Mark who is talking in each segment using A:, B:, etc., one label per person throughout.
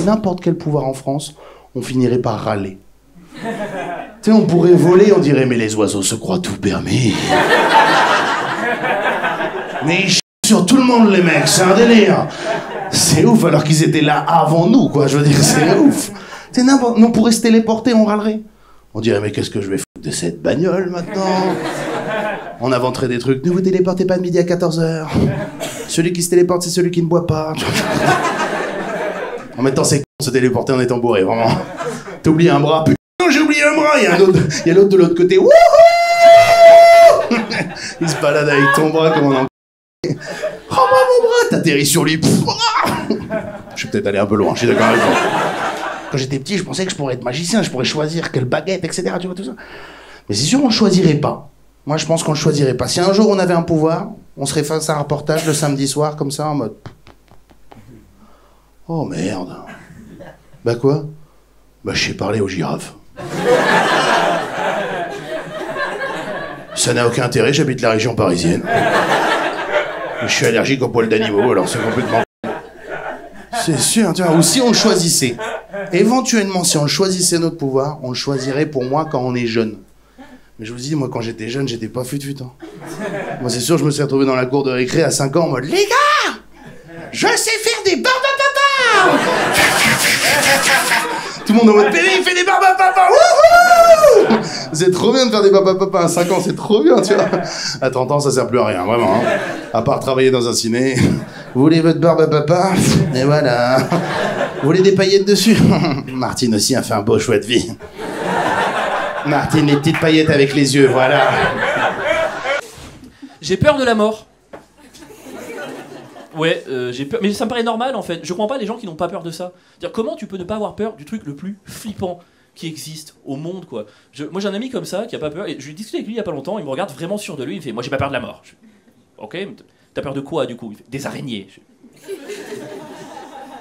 A: n'importe quel pouvoir en France, on finirait par râler. Tu sais, on pourrait voler, on dirait, mais les oiseaux se croient tout permis. Mais ils chient sur tout le monde, les mecs, c'est un délire. C'est ouf, alors qu'ils étaient là avant nous, quoi, je veux dire, c'est ouf. C'est n'importe... On pourrait se téléporter, on râlerait. On dirait, mais qu'est-ce que je vais foutre de cette bagnole, maintenant? On inventerait des trucs, ne vous téléportez pas de midi à 14h. Celui qui se téléporte, c'est celui qui ne boit pas. En même temps, c'est con de se téléporter en étant bourré, vraiment. T'as oublié un bras, putain, j'ai oublié un bras, il y a l'autre de l'autre côté, wouhou. Il se balade avec ton bras comme on en... Oh, mon bras, t'atterris sur lui. Je vais peut-être aller un peu loin, je suis d'accord avec toi. Quand j'étais petit, je pensais que je pourrais être magicien, je pourrais choisir quelle baguette, etc. Tu vois, tout ça. Mais c'est sûr, on le choisirait pas. Moi, je pense qu'on le choisirait pas. Si un jour on avait un pouvoir, on serait face à un reportage le samedi soir, comme ça, en mode... Oh merde. Bah quoi? Bah je sais parler aux girafes. Ça n'a aucun intérêt, j'habite la région parisienne. Je suis allergique aux poils d'animaux, alors c'est complètement... C'est sûr, tu vois. Ou si on le choisissait. Éventuellement, si on le choisissait notre pouvoir, on le choisirait pour moi quand on est jeune. Mais je vous dis, moi quand j'étais jeune, j'étais pas fut-fut. Hein. Moi c'est sûr, je me suis retrouvé dans la cour de récré à 5 ans en mode « Les gars, je sais faire des barbes à papa !» Tout le monde en mode « Péri, il fait des barbes à papa !» Wouhou! C'est trop bien de faire des barbes à papa à 5 ans, c'est trop bien, tu vois. À 30 ans, ça sert plus à rien, vraiment. Hein. À part travailler dans un ciné. Vous voulez votre barbe à papa? Et voilà. Vous voulez des paillettes dessus? Martine aussi a fait un beau choix de vie. Martine, les petites paillettes avec les yeux, voilà.
B: J'ai peur de la mort. Ouais, j'ai peur. Mais ça me paraît normal en fait. Je comprends pas les gens qui n'ont pas peur de ça. Dire comment tu peux ne pas avoir peur du truc le plus flippant qui existe au monde, quoi. Moi j'ai un ami comme ça qui a pas peur. Et je lui ai discuté avec lui il y a pas longtemps. Il me regarde vraiment sûr de lui. Il me fait moi j'ai pas peur de la mort. Ok, t'as peur de quoi du coup? Il fait, des araignées.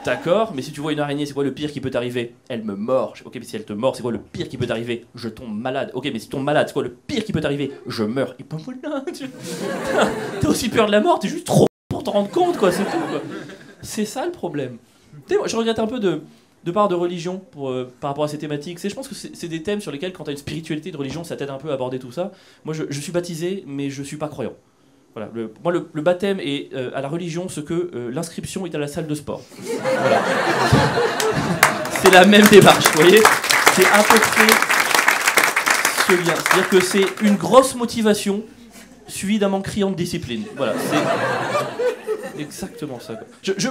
B: D'accord, mais si tu vois une araignée, c'est quoi le pire qui peut t'arriver? Elle me mord. Ok, mais si elle te mord, c'est quoi le pire qui peut t'arriver? Je tombe malade. Ok, mais si tu tombes malade, c'est quoi le pire qui peut t'arriver? Je meurs. Et ben voilà. T'as aussi peur de la mort, t'es juste trop pour t'en rendre compte, quoi, c'est tout, quoi. C'est ça le problème. Tu sais, moi, je regrette un peu de part de religion par rapport à ces thématiques. Je pense que c'est des thèmes sur lesquels, quand t'as une spiritualité de religion, ça t'aide un peu à aborder tout ça. Moi, je suis baptisé, mais je suis pas croyant. Voilà, moi, le baptême est à la religion ce que l'inscription est à la salle de sport. Voilà. C'est la même démarche, vous voyez? C'est à peu près ce lien. C'est-à-dire que c'est une grosse motivation suivie d'un manque criant de discipline. Voilà, c'est exactement ça.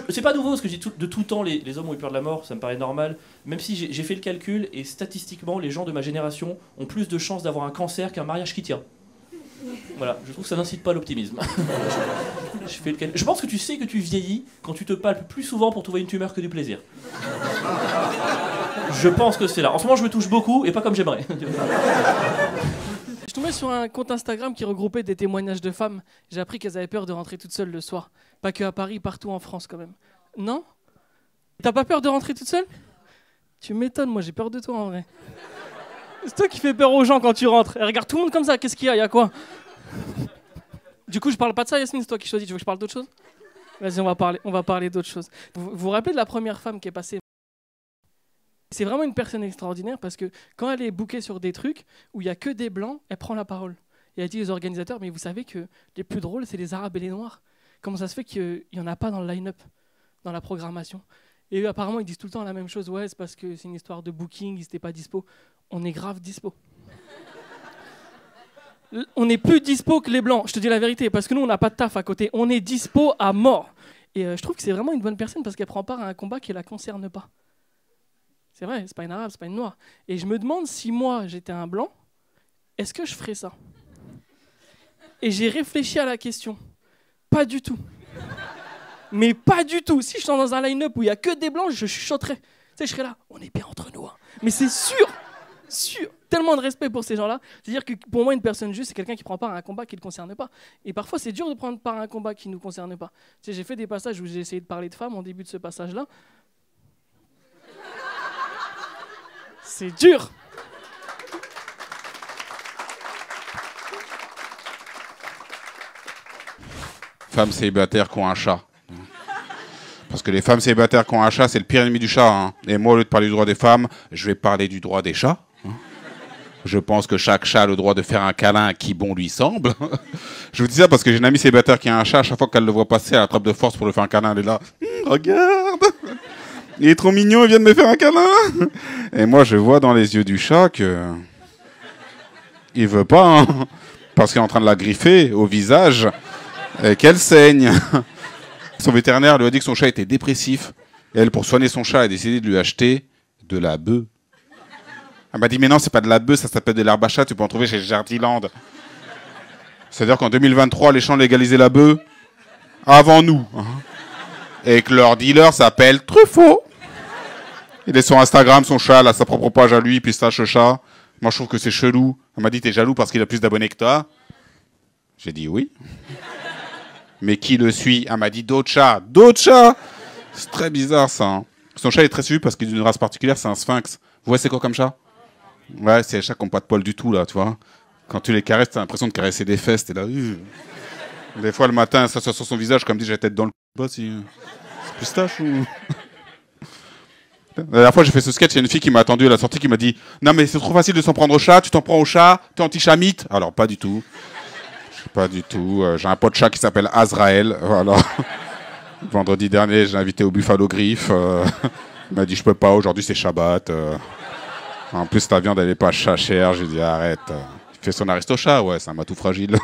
B: C'est pas nouveau ce que je dis de tout temps, les hommes ont eu peur de la mort, ça me paraît normal. Même si j'ai fait le calcul, et statistiquement, les gens de ma génération ont plus de chances d'avoir un cancer qu'un mariage qui tient. Voilà, je trouve que ça n'incite pas à l'optimisme. Je pense que tu sais que tu vieillis quand tu te palpes plus souvent pour trouver une tumeur que du plaisir. Je pense que c'est là. En ce moment, je me touche beaucoup et pas comme j'aimerais.
C: Je tombais sur un compte Instagram qui regroupait des témoignages de femmes. J'ai appris qu'elles avaient peur de rentrer toutes seules le soir. Pas que à Paris, partout en France quand même. Non? T'as pas peur de rentrer toute seule? Tu m'étonnes, moi j'ai peur de toi en vrai. C'est toi qui fais peur aux gens quand tu rentres. Et regarde tout le monde comme ça, qu'est-ce qu'il y a? Il y a quoi? Du coup, je parle pas de ça, Yasmine, c'est toi qui choisis. Tu veux que je parle d'autre chose? Vas-y, on va parler d'autre chose. Vous vous rappelez de la première femme qui est passée? C'est vraiment une personne extraordinaire parce que quand elle est bookée sur des trucs où il y a que des blancs, elle prend la parole. Et elle dit aux organisateurs, mais vous savez que les plus drôles, c'est les Arabes et les Noirs. Comment ça se fait qu'il n'y en a pas dans le line-up, dans la programmation? Et eux, apparemment, ils disent tout le temps la même chose. Ouais, c'est parce que c'est une histoire de booking, ils n'étaient pas dispo. On est grave dispo. On est plus dispo que les blancs, je te dis la vérité, parce que nous, on n'a pas de taf à côté. On est dispo à mort. Et je trouve que c'est vraiment une bonne personne parce qu'elle prend part à un combat qui ne la concerne pas. C'est vrai, c'est pas une arabe, c'est pas une noire. Et je me demande si moi, j'étais un blanc, est-ce que je ferais ça? Et j'ai réfléchi à la question. Pas du tout. Mais pas du tout. Si je suis dans un line-up où il n'y a que des blancs, je chuchoterais. Tu sais, je serais là, on est bien entre nous. Hein. Mais c'est sûr. Tellement de respect pour ces gens-là. C'est-à-dire que pour moi, une personne juste, c'est quelqu'un qui prend part à un combat qui ne le concerne pas. Et parfois, c'est dur de prendre part à un combat qui ne nous concerne pas. Tu sais, j'ai fait des passages où j'ai essayé de parler de femmes en début de ce passage-là. C'est dur.
D: Femmes célibataires qui ont un chat. Parce que les femmes célibataires qui ont un chat, c'est le pire ennemi du chat. Hein. Et moi, au lieu de parler du droit des femmes, je vais parler du droit des chats. Hein. Je pense que chaque chat a le droit de faire un câlin à qui bon lui semble. Je vous dis ça parce que j'ai une amie célibataire qui a un chat. À chaque fois qu'elle le voit passer, elle attrape de force pour lui faire un câlin. Elle est là. Regarde, il est trop mignon, il vient de me faire un câlin. Et moi, je vois dans les yeux du chat que il veut pas, hein, parce qu'il est en train de la griffer au visage et qu'elle saigne. Son vétérinaire lui a dit que son chat était dépressif. Et elle, pour soigner son chat, a décidé de lui acheter de la bœuf. Elle m'a dit, mais non, c'est pas de la bœuf, ça s'appelle de l'herbe à chat, tu peux en trouver chez Jardiland. C'est-à-dire qu'en 2023, les champs légalisaient la bœuf avant nous. Hein. Et que leur dealer s'appelle Truffaut. Il est sur Instagram, son chat, il a sa propre page à lui, pistache chat. Moi, je trouve que c'est chelou. Elle m'a dit, t'es jaloux parce qu'il a plus d'abonnés que toi. J'ai dit oui. Mais qui le suit? Elle m'a dit d'autres chats. D'autres chats. C'est très bizarre, ça. Hein. Son chat est très suivi parce qu'il est d'une race particulière, c'est un sphinx. Vous voyez, c'est quoi comme chat? Ouais, c'est les chats qui n'ont pas de poils du tout, là, tu vois. Quand tu les caresses, t'as l'impression de caresser des fesses, t'es là. Des fois, le matin, ça sur son visage, comme dit, j'ai la tête dans le pas si... C'est pistache ou... La dernière fois, j'ai fait ce sketch, il y a une fille qui m'a attendu à la sortie qui m'a dit « Non, mais c'est trop facile de s'en prendre au chat, tu t'en prends au chat, t'es anti-chamite ?» Alors, pas du tout. Pas du tout. J'ai un pote chat qui s'appelle Azrael, voilà. Vendredi dernier, j'ai invité au Buffalo Griff. Il m'a dit « Je peux pas, aujourd'hui c'est Shabbat. » En plus, ta viande, elle est pas chère. J'ai dit « Arrête. » Il fait son aristo chat, ouais, c'est un matou fragile.